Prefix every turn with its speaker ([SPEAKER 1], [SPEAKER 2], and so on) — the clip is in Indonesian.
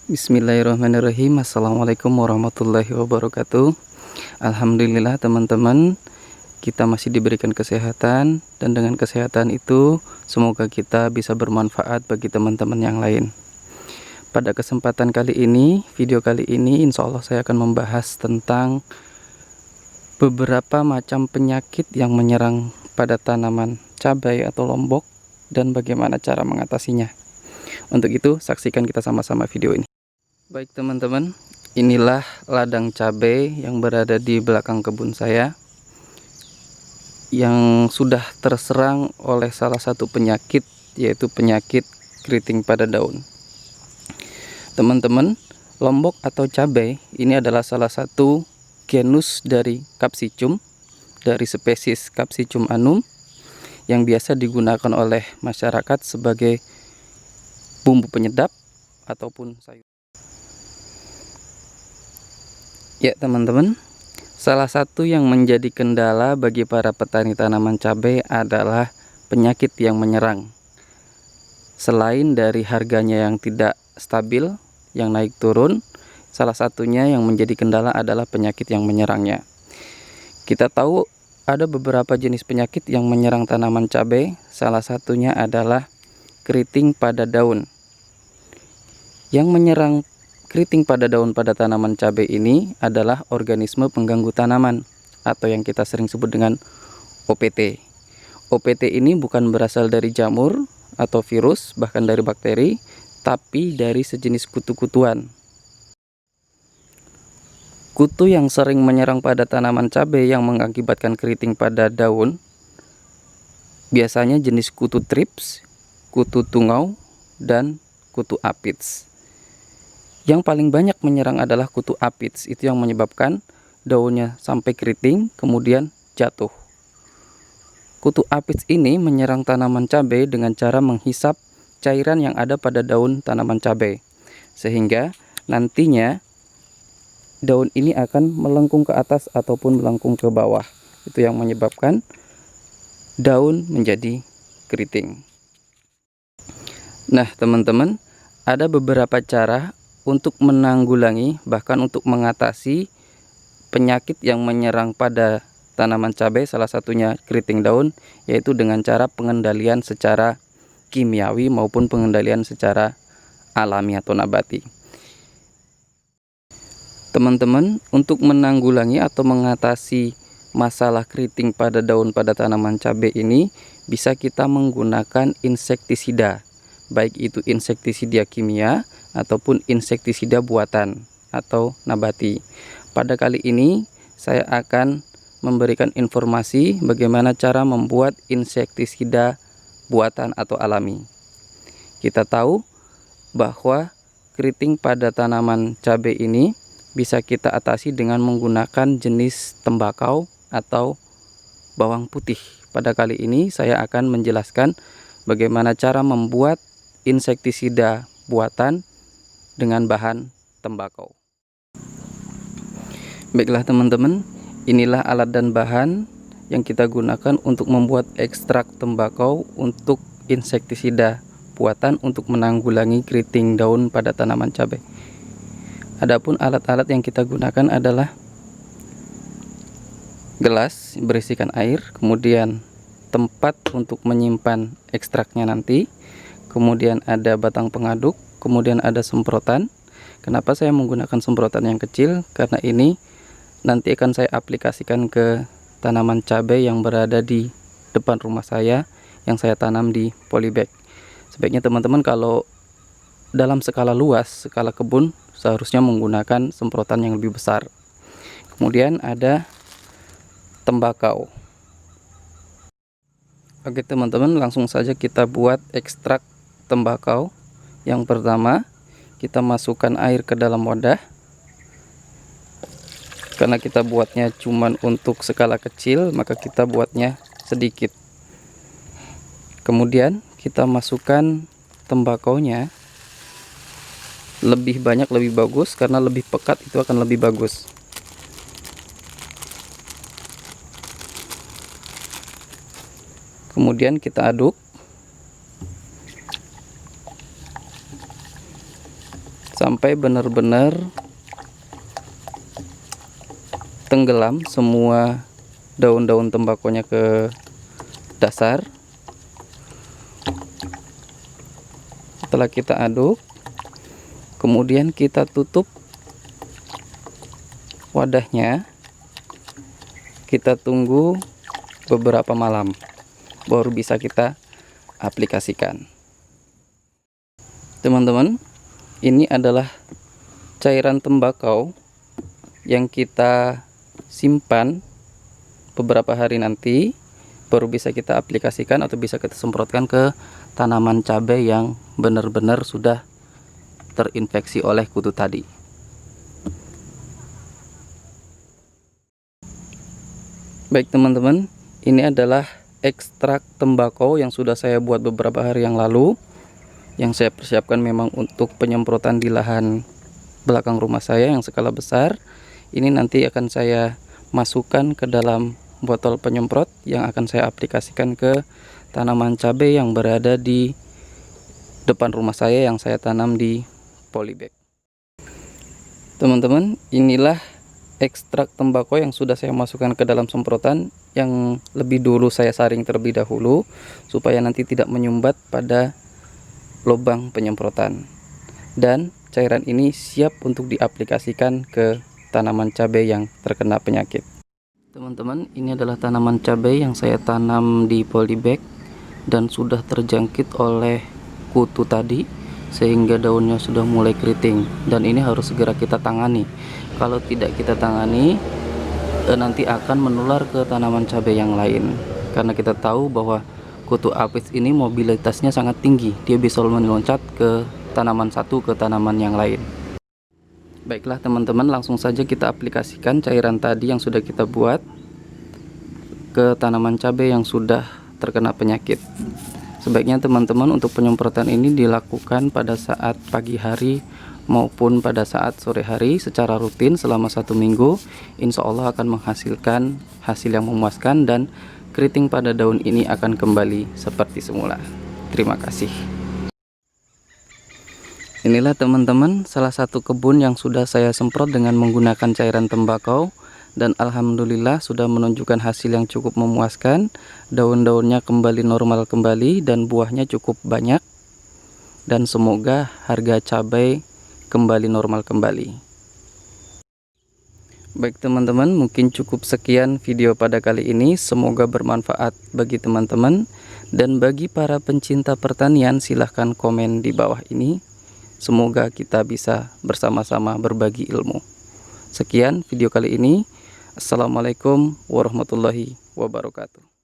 [SPEAKER 1] Bismillahirrahmanirrahim. Assalamualaikum warahmatullahi wabarakatuh. Alhamdulillah teman-teman, kita masih diberikan kesehatan, dan dengan kesehatan itu semoga kita bisa bermanfaat bagi teman-teman yang lain. Pada kesempatan kali ini, video kali ini insya Allah saya akan membahas tentang beberapa macam penyakit yang menyerang pada tanaman cabai atau lombok dan bagaimana cara mengatasinya. Untuk itu saksikan kita sama-sama video ini. Baik teman-teman, inilah ladang cabai yang berada di belakang kebun saya yang sudah terserang oleh salah satu penyakit, yaitu penyakit keriting pada daun. Teman-teman, lombok atau cabai ini adalah salah satu genus dari Capsicum, dari spesies Capsicum annum, yang biasa digunakan oleh masyarakat sebagai bumbu penyedap ataupun sayur. Ya teman-teman, salah satu yang menjadi kendala bagi para petani tanaman cabai adalah penyakit yang menyerang. Selain dari harganya yang tidak stabil, yang naik turun, salah satunya yang menjadi kendala adalah penyakit yang menyerangnya. Kita tahu ada beberapa jenis penyakit yang menyerang tanaman cabai, salah satunya adalah keriting pada daun. Yang menyerang keriting pada daun pada tanaman cabai ini adalah organisme pengganggu tanaman atau yang kita sering sebut dengan OPT. OPT ini bukan berasal dari jamur atau virus, bahkan dari bakteri, tapi dari sejenis kutu-kutuan. Kutu yang sering menyerang pada tanaman cabai yang mengakibatkan keriting pada daun biasanya jenis kutu trips, kutu tungau, dan kutu aphids. Yang paling banyak menyerang adalah kutu aphids, itu yang menyebabkan daunnya sampai keriting kemudian jatuh. Kutu aphids ini menyerang tanaman cabai dengan cara menghisap cairan yang ada pada daun tanaman cabai, sehingga nantinya daun ini akan melengkung ke atas ataupun melengkung ke bawah. Itu yang menyebabkan daun menjadi keriting. Nah teman-teman, ada beberapa cara untuk menanggulangi, bahkan untuk mengatasi penyakit yang menyerang pada tanaman cabai, salah satunya keriting daun, yaitu dengan cara pengendalian secara kimiawi maupun pengendalian secara alami atau nabati. Teman-teman, untuk menanggulangi atau mengatasi masalah keriting pada daun pada tanaman cabai ini, bisa kita menggunakan insektisida, baik itu insektisida kimia ataupun insektisida buatan atau nabati. Pada kali ini saya akan memberikan informasi bagaimana cara membuat insektisida buatan atau alami. Kita tahu bahwa keriting pada tanaman cabai ini bisa kita atasi dengan menggunakan jenis tembakau atau bawang putih. Pada kali ini saya akan menjelaskan bagaimana cara membuat insektisida buatan dengan bahan tembakau. Baiklah teman-teman, inilah alat dan bahan yang kita gunakan untuk membuat ekstrak tembakau untuk insektisida buatan untuk menanggulangi keriting daun pada tanaman cabai. Adapun alat-alat yang kita gunakan adalah gelas berisikan air, kemudian tempat untuk menyimpan ekstraknya nanti, kemudian ada batang pengaduk, kemudian ada semprotan. Kenapa saya menggunakan semprotan yang kecil? Karena ini nanti akan saya aplikasikan ke tanaman cabai yang berada di depan rumah saya yang saya tanam di polybag. Sebaiknya teman-teman kalau dalam skala luas, skala kebun, seharusnya menggunakan semprotan yang lebih besar. Kemudian ada tembakau. Oke teman-teman, langsung saja kita buat ekstrak tembakau. Yang pertama, kita masukkan air ke dalam wadah. Karena kita buatnya cuman untuk skala kecil, maka kita buatnya sedikit. Kemudian kita masukkan tembakaunya. Lebih banyak lebih bagus, karena lebih pekat itu akan lebih bagus. Kemudian kita aduk. sampai benar-benar tenggelam semua daun-daun tembakonya ke dasar. Setelah kita aduk, kemudian kita tutup wadahnya. Kita tunggu beberapa malam baru bisa kita aplikasikan. Teman-teman, ini adalah cairan tembakau yang kita simpan beberapa hari nanti baru bisa kita aplikasikan atau bisa kita semprotkan ke tanaman cabai yang benar-benar sudah terinfeksi oleh kutu tadi. Baik teman-teman, ini adalah ekstrak tembakau yang sudah saya buat beberapa hari yang lalu, yang saya persiapkan memang untuk penyemprotan di lahan belakang rumah saya yang skala besar. Ini nanti akan saya masukkan ke dalam botol penyemprot yang akan saya aplikasikan ke tanaman cabai yang berada di depan rumah saya yang saya tanam di polybag. Teman-teman, inilah ekstrak tembakau yang sudah saya masukkan ke dalam semprotan, yang lebih dulu saya saring terlebih dahulu supaya nanti tidak menyumbat pada lubang penyemprotan. Dan cairan ini siap untuk diaplikasikan ke tanaman cabai yang terkena penyakit. Teman-teman, ini adalah tanaman cabai yang saya tanam di polybag dan sudah terjangkit oleh kutu tadi sehingga daunnya sudah mulai keriting, dan ini harus segera kita tangani. Kalau tidak kita tangani, nanti akan menular ke tanaman cabai yang lain, karena kita tahu bahwa kutu apis ini mobilitasnya sangat tinggi, dia bisa meloncat ke tanaman satu ke tanaman yang lain. Baiklah teman-teman, langsung saja kita aplikasikan cairan tadi yang sudah kita buat ke tanaman cabai yang sudah terkena penyakit. Sebaiknya teman-teman untuk penyemprotan ini dilakukan pada saat pagi hari maupun pada saat sore hari secara rutin selama 1 minggu. Insya Allah akan menghasilkan hasil yang memuaskan dan keriting pada daun ini akan kembali seperti semula. Terima kasih. Inilah teman-teman salah satu kebun yang sudah saya semprot dengan menggunakan cairan tembakau, dan alhamdulillah sudah menunjukkan hasil yang cukup memuaskan. Daun-daunnya kembali normal kembali dan buahnya cukup banyak, dan semoga harga cabai kembali normal kembali. Baik teman-teman, mungkin cukup sekian video pada kali ini. Semoga bermanfaat bagi teman-teman, dan bagi para pencinta pertanian silahkan komen di bawah ini. Semoga kita bisa bersama-sama berbagi ilmu. Sekian video kali ini. Assalamualaikum warahmatullahi wabarakatuh.